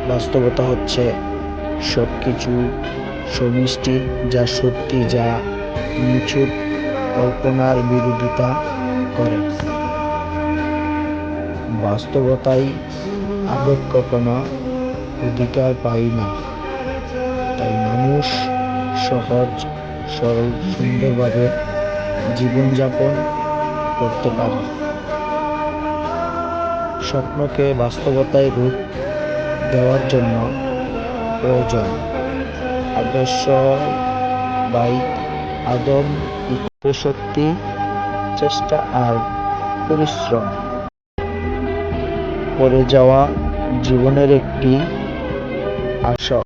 বাস্তবতা হচ্ছে সবকিছু সমিষ্টি, যা সত্যি, যা নিছুট কল্পনার বিরোধিতা করে। বাস্তবতায় আবেগ কখনো অধিকার পায় না। তাই মানুষ সহজ, সরল, সুন্দরভাবে জীবনযাপন করতে পারে। স্বপ্নকে বাস্তবতায় রূপ দেওয়ার জন্য প্রয়োজন আদর্শ আদম ইচ্ছাশক্তি, চেষ্টা আর পরিশ্রম। পড়ে যাওয়া জীবনের একটি আসর,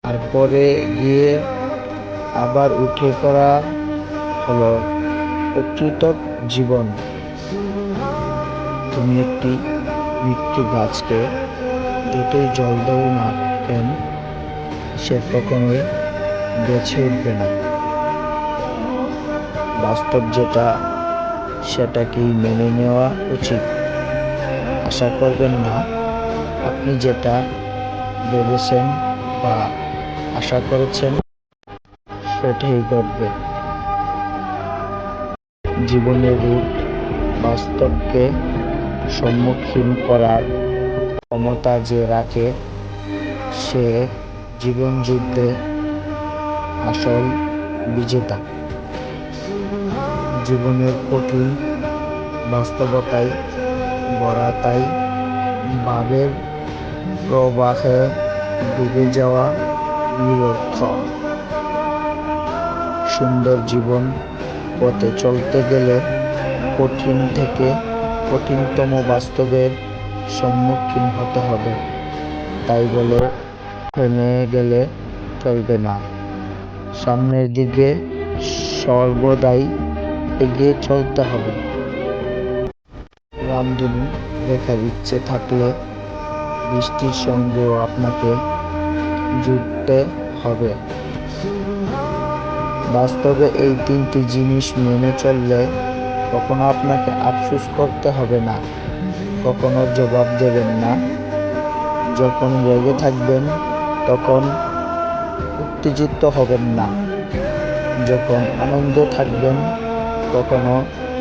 আর পরে গিয়ে আবার উঠে পড়া হলো প্রকৃত জীবন। তুমি একটি মৃত্যু গাছকে যতই জল দাও না কেন, সে কখনোই বেঁচে উঠবে না। বাস্তব যেটা, সেটাকেই মেনে নেওয়া উচিত। আশা করবেন না আপনি যেটা ভেবেছেন বা আশা করেছেন সেটাই ঘটবে। জীবনের রূপ বাস্তবকে সম্মুখীন করার ক্ষমতা যে রাখে, সে জীবন যুদ্ধে আসল বিজেতা। জীবনের কঠিন বাস্তবতায় ভরা, তাই ভাবের প্রবাহে ডুবে যাওয়া নিরর্থক। সুন্দর জীবন পথে চলতে গেলে কঠিন থেকে কঠিনতম বাস্তবের সম্মুখীন হতে হবে। তাই বলে থেমে গেলে চলবে না। সামনের দিকে সর্বদাই এগিয়ে চলতে হবে। রামধনু দেখার ইচ্ছে থাকলে বৃষ্টির সঙ্গেও আপনাকে যুদ্ধে হবে। বাস্তবে এই তিনটি জিনিস মেনে চললে কখনো আপনাকে আফসোস করতে হবে না, কখনো জবাব দেবেন না। যখন রেগে থাকবেন তখন উত্তেজিত হবেন না। যখন আনন্দ থাকবেন তখনও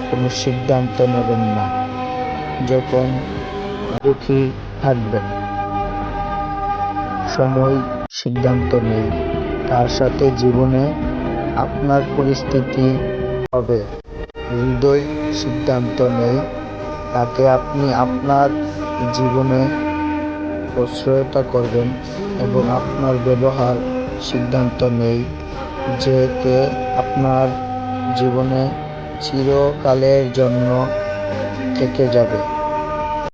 কোনো সিদ্ধান্ত নেবেন না। যখন দুঃখী থাকবেন, সময় সিদ্ধান্ত নেই তার সাথে জীবনে আপনার পরিস্থিতি হবে। হৃদয় সিদ্ধান্ত নেই তাকে আপনি আপনার জীবনে প্রশ্রয়তা করবেন, এবং আপনার ব্যবহার সিদ্ধান্ত নেই যে কে আপনার জীবনে চিরকালের জন্য থেকে যাবে।